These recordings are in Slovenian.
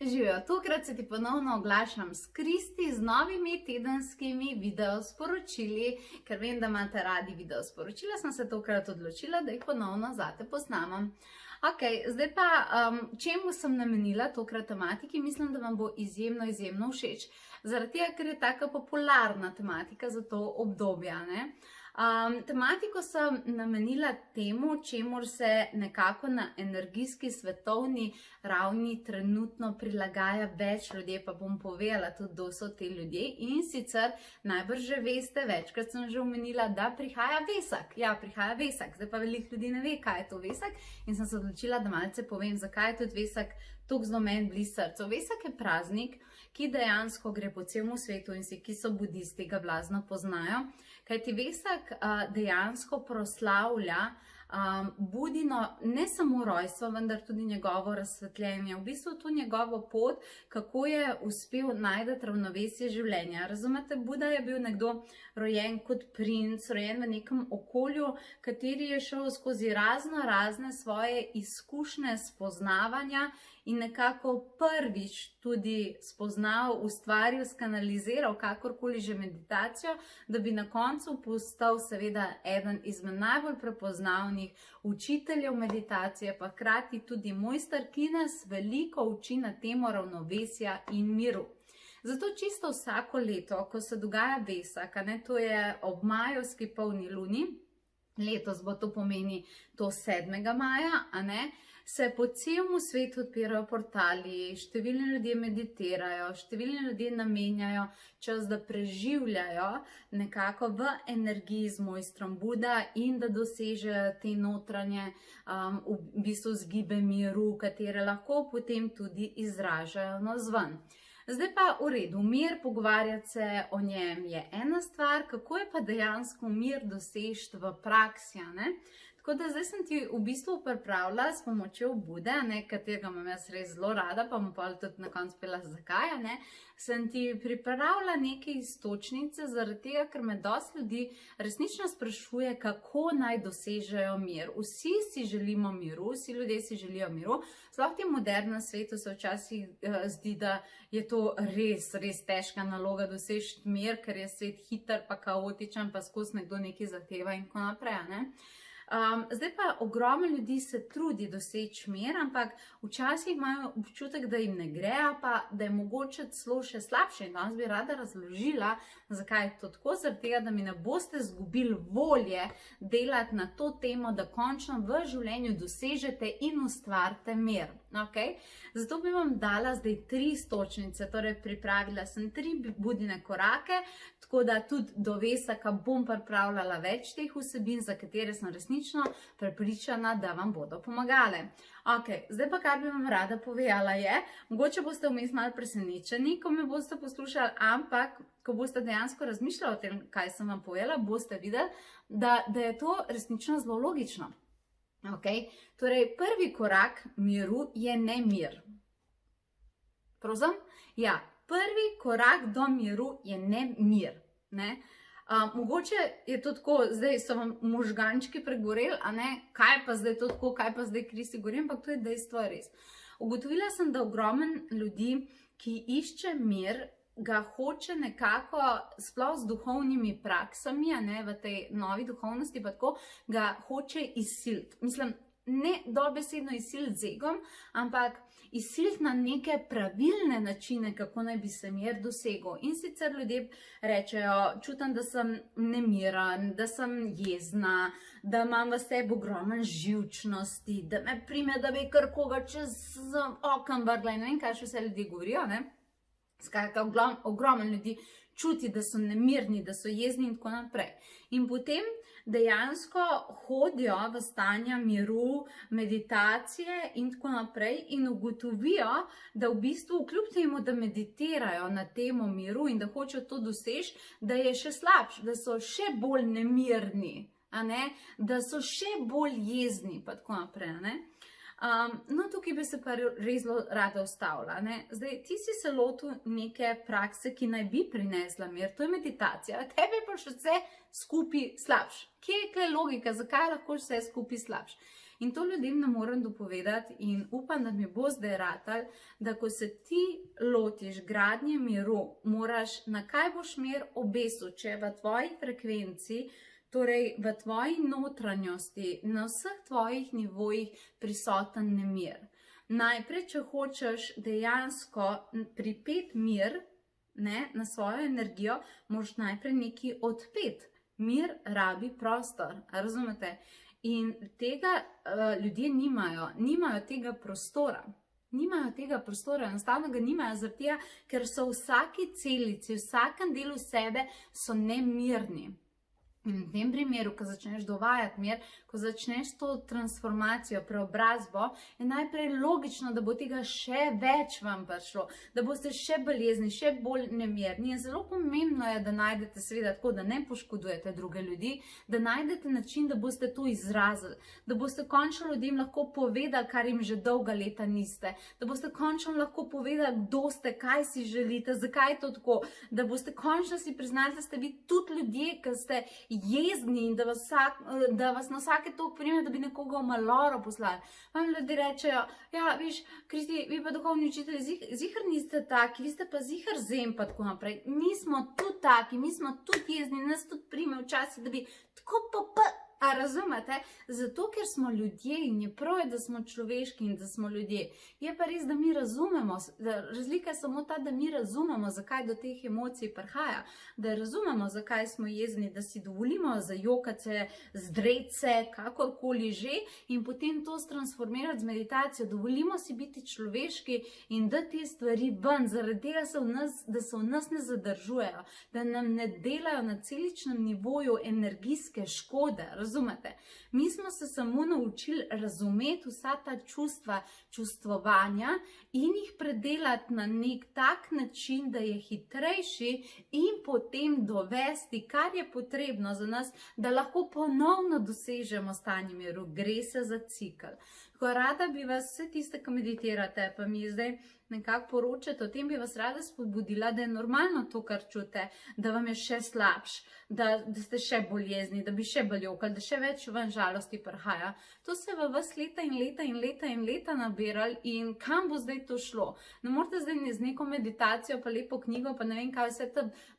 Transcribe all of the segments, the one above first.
Živijo, tokrat se ti ponovno oglašam s Kristi z novimi tedenskimi video sporočili, ker vem, da imate radi video sporočila, sem se tokrat odločila, da jih ponovno zate posnamem. Ok, zdaj pa, čemu sem namenila tokrat tematiki, mislim, da vam bo izjemno všeč. Zaradi tega, ker je taka popularna tematika za to obdobje, ne? Tematiko sem namenila temu, čemur se nekako na energijski svetovni ravni trenutno prilagaja več ljudje, pa bom povedala tudi, kdo so ti ljudje. In sicer najbrž že veste, večkrat sem že omenila, da prihaja Vesak. Ja, prihaja Vesak, zdaj pa veliko ljudi ne ve, kaj je to Vesak, in sem se odločila, da malce povem, zakaj je tudi Vesak toliko zelo meni blizu srcu. Vesak je praznik, ki dejansko gre po celem svetu in vsi, ki so budisti, ga blazno poznajo. Kajti Vesak dejansko proslavlja Budino ne samo rojstvo, vendar tudi njegovo razsvetljenje. V bistvu to njegovo pot, kako je uspel najti ravnovesje življenja. Razumete, Buda je bil nekdo rojen kot princ, rojen v nekem okolju, kateri je šel skozi razne svoje izkušnje spoznavanja in nekako prvič tudi spoznal, ustvaril, skanaliziral kakorkoli že meditacijo, da bi na koncu postal seveda eden izmed najbolj prepoznavnih učiteljev meditacije, pa hkrati tudi mojster, ki nas veliko uči na temo ravnovesja in miru. Zato čisto vsako leto, ko se dogaja Vesak, to je ob majevski polni luni, letos bo to pomeni to 7. maja, se po celem svetu odpirajo portali, številni ljudje meditirajo, številni ljudje namenjajo čas, da preživljajo nekako v energiji z mojstrom Buda in da dosežejo te notranje v bistvu zgibe miru, katere lahko potem tudi izražajo navzven. Zdaj pa v redu, mir, pogovarjati se o njem je ena stvar, kako je pa dejansko mir dosežiti v praksi, Tako da zdaj sem ti v bistvu pripravila s pomočjo Bude, katerega imam jaz res zelo rada, pa bom pa tudi na koncu pela zakaj, sem ti pripravila neke iztočnice, zaradi tega, ker me dosti ljudi resnično sprašuje, kako naj dosežejo mir. Vsi si želimo miru, vsi ljudje si želijo miru, sploh v modernem svetu se včasih zdi, da je to res težka naloga doseči mir, ker je svet hiter pa kaotičen, pa skozi nekdo nekaj zahteva in tako naprej, Zdaj pa ogromno ljudi se trudi doseči mir, ampak včasih imajo občutek, da jim ne gre, pa da je mogoče celo še slabše. In danes bi rada razložila, zakaj je to tako, zaradi tega, da mi ne boste izgubili volje delati na to temo, da končno v življenju dosežete in ustvarite mir. Zato bi vam dala zdaj 3 iztočnice, torej pripravila sem 3 Budine korake, tako da tudi do Vesaka bom pripravljala več teh vsebin, za katere sem resnično prepričana, da vam bodo pomagale. Zdaj pa kar bi vam rada povedala je, mogoče boste vmes malo presenečeni, ko me boste poslušali, ampak ko boste dejansko razmišljali o tem, kaj sem vam povedala, boste videli, da je to resnično zelo logično. Torej, prvi korak miru je nemir. Prosim? Ja, prvi korak do miru je nemir. Mogoče je to tako, zdaj so vam možgančki pregoreli, kaj pa zdaj to tako, kaj pa zdaj Kristi gori, ampak to je dejstvo res. Ugotovila sem, da ogromen ljudi, ki išče mir, ga hoče nekako, sploh z duhovnimi praksami, v tej novi duhovnosti, pa tako, ga hoče izsiliti. Mislim, ne dobesedno izsiliti z egom, ampak izsiliti na neke pravilne načine, kako naj bi se mir dosegel. In sicer ljudje rečejo, čutim, da sem nemiren, da sem jezna, da imam v sebi ogromno živčnosti, da me prime, da bi kar koga čez okno vrgla, in ne vem, kaj še vse ljudje govorijo, Skratka, ogromno ljudi čuti, da so nemirni, da so jezni in tako naprej. In potem dejansko hodijo v stanja miru, meditacije in tako naprej in ugotovijo, da v bistvu kljub temu, da meditirajo na temo miru in da hočejo to doseči, da je še slabše, da so še bolj nemirni, da so še bolj jezni, pa tako naprej, No, tukaj bi se pa res zelo rada ustavila. Zdaj, ti si se lotil neke prakse, ki naj bi prinesla mir, to je meditacija, a tebi pa še vse skupaj slabš. Kje je tukaj logika, zakaj lahko vse skupaj slabš? In to ljudem ne morem dopovedati in upam, da mi bo zdaj ratal, da ko se ti lotiš gradnje miru, moraš, na kaj boš mir obesil, če v tvoji frekvenci, torej v tvoji notranjosti, na vseh tvojih nivojih prisoten nemir. Najprej, če hočeš dejansko pripeti mir, na svojo energijo, moraš najprej nekaj odpeti. Mir rabi prostor, razumete? In tega ljudje nimajo tega prostora. Nimajo tega prostora, enostavno ga nimajo, zaradi tega, ker so v vsaki celici, v vsakem delu sebe so nemirni. In v tem primeru, ko začneš dovajati mir, ko začneš to transformacijo, preobrazbo, je najprej logično, da bo tega še več vam prišlo, da boste še boljezni, še bolj nemirni. In zelo pomembno je, da najdete, seveda tako, da ne poškodujete druge ljudi, da najdete način, da boste to izrazili, da boste končno ljudem lahko povedali, kar jim že dolga leta niste, da boste končno lahko povedali, kdo ste, kaj si želite, zakaj je to tako, da boste končno si priznali, da ste vi tudi ljudje, ki ste jezni in da vas na vsake toliko prime, da bi nekoga v maloro poslali. Vam ljudje rečejo, ja, viš, Kristi, vi pa duhovni učitelji, zihar niste taki, vi ste pa zihar zen, pa tako naprej. Mi smo tudi taki, mi smo tudi jezni, nas tudi prime včasih, da bi tako a razumete? Zato, ker smo ljudje in je prav, da smo človeški in da smo ljudje. Je pa res, da mi razumemo, razlika je samo ta, da mi razumemo, zakaj do teh emocij prihaja, da razumemo, zakaj smo jezni, da si dovolimo zajokati se, zdreti se, kakorkoli že in potem to transformirati z meditacijo. Dovolimo si biti človeški in da te stvari ven, zaradi tega da se v nas ne zadržujejo, da nam ne delajo na celičnem nivoju energijske škode. Razumete? Mi smo se samo naučili razumeti vsa ta čustva, čustvovanja in jih predelati na nek tak način, da je hitrejši in potem dovesti, kar je potrebno za nas, da lahko ponovno dosežemo stanje miru. Gre se za cikl. Ko rada bi vas, vse tiste, ki meditirate, pa mi zdaj nekako poročate o tem, bi vas rada spodbudila, da je normalno to, kar čute, da vam je še slabš, da ste še bolj jezni, da bi še bolj jokali, da še več ven žalosti prihaja. To se v vas leta in leta in leta in leta nabirali in kam bo zdaj to šlo? Ne morate zdaj z neko meditacijo, pa lepo knjigo, pa ne vem kaj vse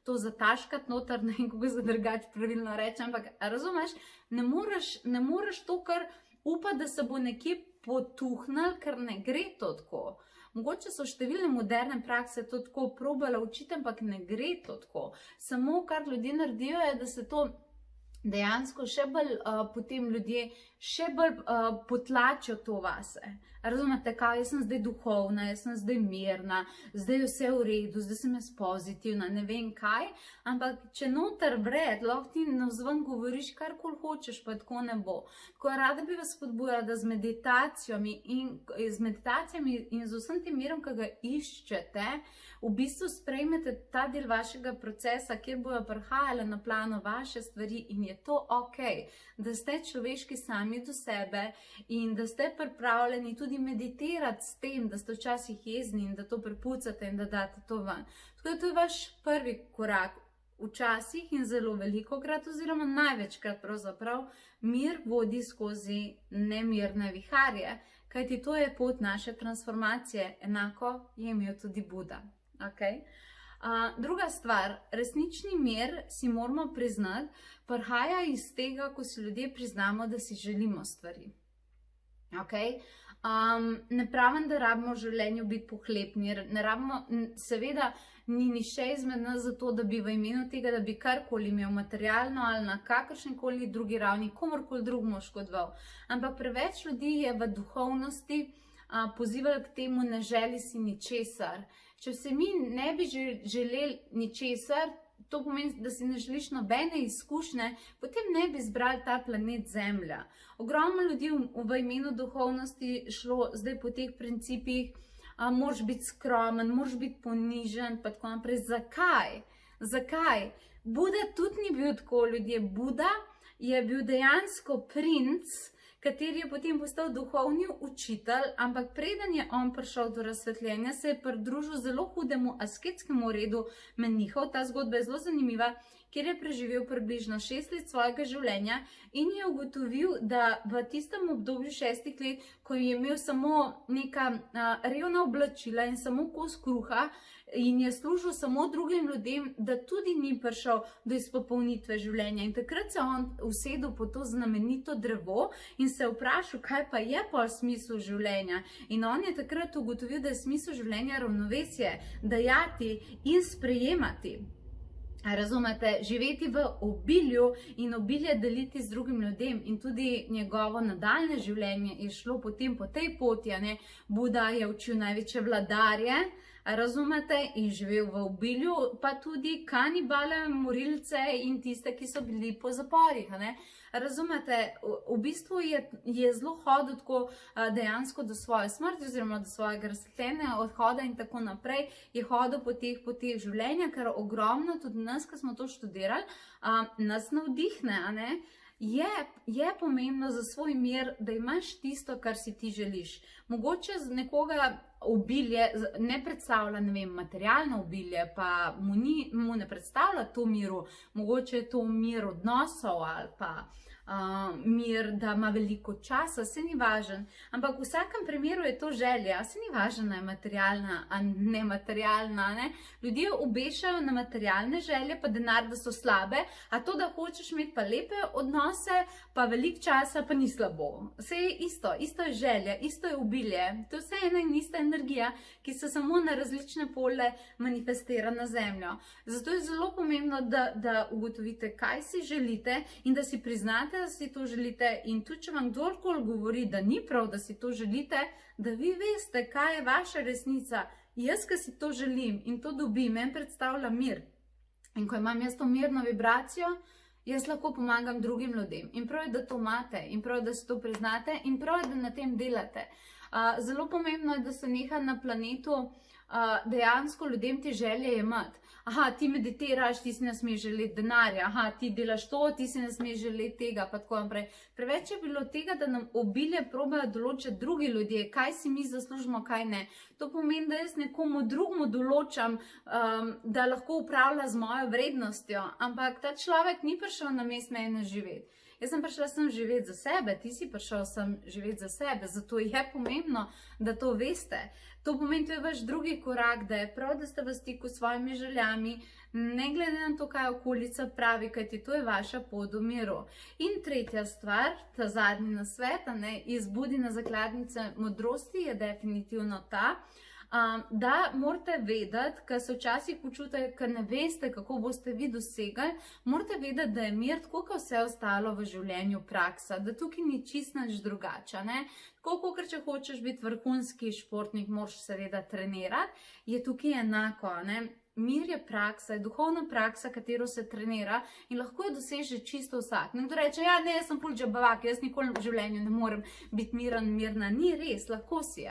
to zataškati noter, ne vem kako se drugače pravilno reče, ampak razumeš, ne moreš to, kar upa, da se bo nekje potuhnil, ker ne gre to tako. Mogoče so številne moderne prakse to tako probale učiti, ampak ne gre to tako. Samo kar ljudje naredijo je, da se to dejansko še bolj potem ljudje še bolj potlačijo to vase. Razumete, kaj, jaz sem zdaj duhovna, jaz sem zdaj mirna, zdaj je vse v redu, zdaj sem jaz pozitivna, ne vem kaj, ampak če noter vred, lahko ti navzven govoriš karkoli hočeš, pa tako ne bo. Ko rada bi vas spodbujala, da z meditacijami in z vsem tem mirom, ki ga iščete, v bistvu sprejmete ta del vašega procesa, kjer bojo prihajale na plano vaše stvari in je to ok, da ste človeški sami do sebe in da ste pripravljeni tudi meditirati s tem, da ste včasih jezni in da to prepucate in da date to ven. Tako da to je vaš prvi korak. Včasih in zelo velikokrat oziroma največkrat pravzaprav mir vodi skozi nemirne viharje, kajti to je pot naše transformacije, enako je imel tudi Buda. Okay? Druga stvar, resnični mir si moramo priznati, prihaja iz tega, ko si ljudje priznamo, da si želimo stvari. Okay? Ne pravim, da rabimo v življenju biti pohlepni, ne rabimo, seveda ni nišče izmed nas za to, da bi v imenu tega, da bi karkoli imel materialno ali na kakršenkoli drugi ravni, komorkoli drugemu škodoval. Ampak preveč ljudi je v duhovnosti pozivali k temu, ne želi si ničesar. Če se mi ne bi želeli ničesar, to pomeni, da si ne želiš nobene izkušnje, potem ne bi zbrali ta planet Zemlja. Ogromno ljudi v imenu duhovnosti šlo zdaj po teh principih, moraš biti skromen, moraš biti ponižen, pa tako naprej. Zakaj? Zakaj? Buda tudi ni bil tako, ljudje. Buda je bil dejansko princ, kateri je potem postal duhovni učitelj, ampak preden je on prišel do razsvetljenja, se je pridružil zelo hudemu asketskemu redu menihov. Ta zgodba je zelo zanimiva, kjer je preživel približno 6 let svojega življenja in je ugotovil, da v tistem obdobju 6 let, ko je imel samo neka revna oblačila in samo kos kruha in je služil samo drugim ljudem, da tudi ni prišel do izpopolnitve življenja. In takrat se on usedel po to znamenito drevo in se vprašal, kaj pa je pa smisel življenja. In on je takrat ugotovil, da je smisel življenja ravnovesje, dajati in sprejemati. Razumete, živeti v obilju in obilje deliti z drugim ljudem, in tudi njegovo nadaljne življenje je šlo potem po tej poti. Buda je učil največje vladarje, razumete, in živel v obilju, pa tudi kanibale, morilce in tiste, ki so bili po zaporih. Razumete, v bistvu je zelo hodil tako dejansko do svoje smrti oziroma do svojega razsvetljenja, odhoda in tako naprej, je hodil po teh poteh življenja, ker ogromno tudi nas, ki smo to študirali, nas navdihne. Je pomembno za svoj mir, da imaš tisto, kar si ti želiš. Mogoče z nekoga obilje ne predstavlja, ne vem, materialno obilje, pa mu ne predstavlja to miru. Mogoče je to mir odnosov ali pa mir, da ima veliko časa, se ni važen. Ampak v vsakem primeru je to želja, se ni važen, je materialna ali nematerialna. Ljudje obešajo na materialne želje, pa denar, da so slabe, a to, da hočeš imeti pa lepe odnose, pa veliko časa, pa ni slabo. Vse je isto je želja, isto je obilje. To je vse ena in ista energija, ki se samo na različne pole manifestira na zemljo. Zato je zelo pomembno, da ugotovite, kaj si želite in da si priznate, da si to želite, in tudi, če vam kdorkoli govori, da ni prav, da si to želite, da vi veste, kaj je vaša resnica. Jaz, ki si to želim in to dobim, meni predstavlja mir. In ko imam jaz to mirno vibracijo, jaz lahko pomagam drugim ljudem. In prav je, da to imate, in prav je, da si to priznate, in prav je, da na tem delate. Zelo pomembno je, da se neha na planetu dejansko ljudem te želje jemati. Aha, ti meditiraš, ti si ne smeš želeti denarja, aha, ti delaš to, ti si ne smeš želeti tega, pa tako naprej. Preveč je bilo tega, da nam obilje probajo določiti drugi ljudje, kaj si mi zaslužimo, kaj ne. To pomeni, da jaz nekomu drugmu določam, da lahko upravlja z mojo vrednostjo, ampak ta človek ni prišel na mest mene živeti. Jaz sem prišla sem živeti za sebe, ti si prišel sem živeti za sebe, zato je pomembno, da to veste. To pomeni, to je vaš drugi korak, da je prav, da ste v stiku s svojimi željami, ne glede na to, kaj okolica pravi, kajti to je vaša pot do miru. In tretja stvar, ta zadnji nasvet, iz Budine zakladnice modrosti, je definitivno ta, da morate vedeti, ker se včasih počutite, ker ne veste, kako boste vi dosegali, morate vedeti, da je mir, tako kot vse ostalo v življenju, praksa, da tukaj ni čisto nič drugače. Tako, ker če hočeš biti vrhunski športnik, moraš seveda trenirati, je tukaj enako. Mir je praksa, je duhovna praksa, katero se trenira in lahko jo doseže čisto vsak. Nekdo reče, ja, ne, jaz sem ful džabavak, jaz nikoli v življenju ne morem biti mirna. Ni res, lahko si,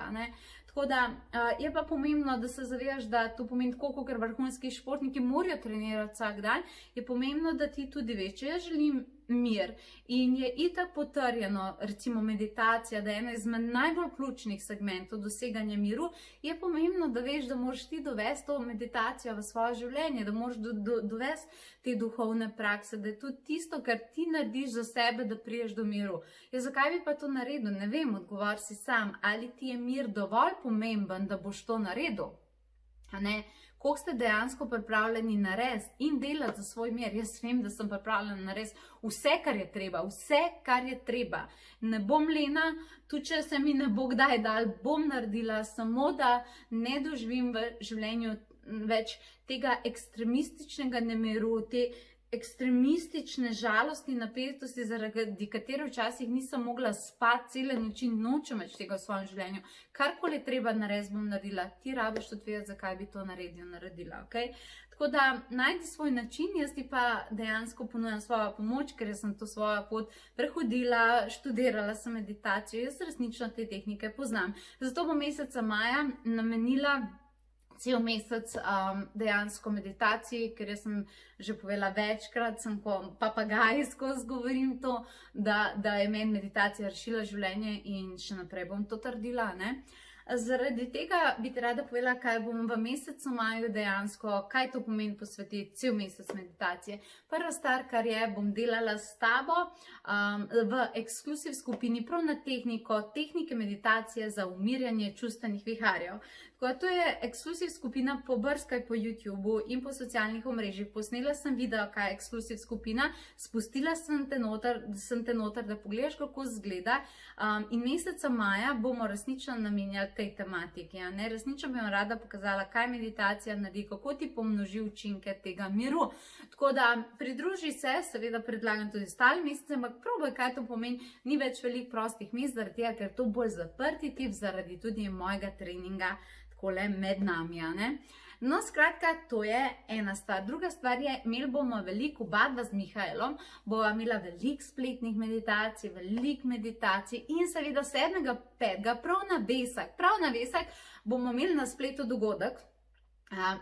Tako da je pa pomembno, da se zavedaš, da to pomeni tako, ker vrhunski športniki morajo trenirati vsak dan, je pomembno, da ti tudi veš, če jaz želim mir in je itak potrjeno, recimo meditacija, da je ena izmed najbolj ključnih segmentov doseganja miru, je pomembno, da veš, da moraš ti dovesti to meditacijo v svoje življenje, da moraš dovesti te duhovne prakse, da je to tisto, kar ti narediš za sebe, da priješ do miru. Ja, zakaj bi pa to naredil? Ne vem, odgovor si sam, ali ti je mir dovolj pomemben, da boš to naredil? Koliko ste dejansko pripravljeni narediti in delati za svoj mir? Jaz vem, da sem pripravljena narediti vse, kar je treba, vse, kar je treba. Ne bom lena, tudi če se mi ne bo kdaj dal, bom naredila, samo da ne doživim v življenju več tega ekstremističnega nemiru, te ekstremistične žalosti, napetosti, zaradi katere včasih nisem mogla spati cele noči, nočem več tega v svojem življenju. Karkoli treba narediti, bom naredila. Ti rabiš tudi vedeti, zakaj bi to naredila, ok? Tako da najdi svoj način, jaz ti pa dejansko ponujam svojo pomoč, ker sem to svojo pot prehodila, študirala sem meditacijo, jaz resnično te tehnike poznam. Zato bom meseca maja namenila cel mesec dejansko meditaciji, ker jaz sem že povedala večkrat, sem ko papagaj skozi govorim to, da je meni meditacija rešila življenje in še naprej bom to trdila, ne. Zaradi tega bi ti rada povedala, kaj bom v mesecu maju dejansko, kaj to pomeni posvetiti cel mesec meditacije. Prva stvar, kar je, bom delala s tabo v ekskluziv skupini prav na tehnike meditacije za umirjanje čustvenih viharjev. Tako to je ekskluziv skupina, pobrskaj po YouTubeu in po socialnih omrežjih. Posnela sem video, kaj je ekskluziv skupina, spustila sem te noter, da pogledaš, kako izgleda. In meseca maja bomo resnično namenjali tej tematiki. Resnično bi vam rada pokazala, kaj meditacija naredi, kako ti pomnoži učinke tega miru. Tako da pridruži se, seveda predlagam tudi ostale mesece, ampak probaj, kaj to pomeni. Ni več veliko prostih mest, zaradi tega, ker to bolj zaprti tip, zaradi tudi mojega treninga takole med nami. No, skratka, to je ena stvar. Druga stvar je, imeli bomo veliko, oba z Mihaelom, bova imela veliko spletnih meditacij, veliko meditacij in seveda 7.5. prav na Vesak bomo imeli na spletu dogodek,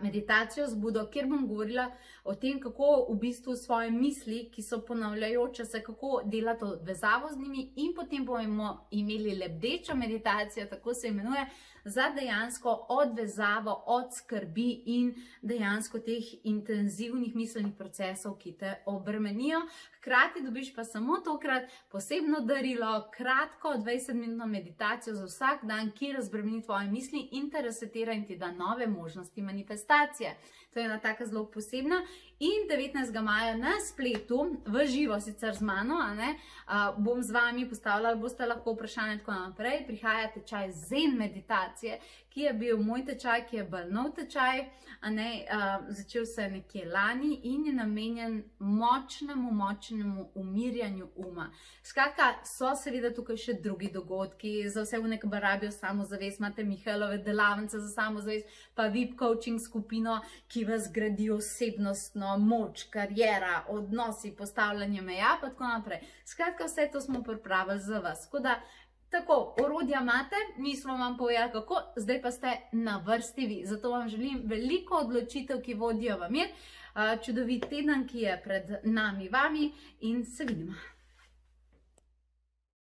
meditacijo z Budo, kjer bom govorila o tem, kako v bistvu svoje misli, ki so ponavljajoče se, kako delati vezavo z njimi in potem bomo imeli lebdečo meditacijo, tako se imenuje, za dejansko odvezavo od skrbi in dejansko teh intenzivnih miselnih procesov, ki te obremenijo. Hkrati dobiš pa samo tokrat posebno darilo, kratko 20-minutno meditacijo za vsak dan, ki razbremeni tvoje misli in te resetira in ti da nove možnosti manifestacije. To je ena taka zelo posebna. In 19. maja na spletu, v živo sicer z mano, bom z vami postavljala, boste lahko vprašanje tako naprej, prihaja tečaj Zen meditacije, ki je bil moj tečaj, ki je bolj nov tečaj, začel se nekje lani in je namenjen močnemu umirjanju uma. Skratka, so seveda tukaj še drugi dogodki, za vse v nekem rabijo samozavest, imate Mihaelove delavnice za samozavest, pa VIP coaching skupino, ki vas gradi osebnostno, moč, karijera, odnosi, postavljanje meja, pa tako naprej. Skratka, vse to smo pripravili za vas. Tako, orodja imate, mi smo vam povedali kako, zdaj pa ste na vrsti vi. Zato vam želim veliko odločitev, ki vodijo v mir, čudovit teden, ki je pred nami, vami in se vidimo.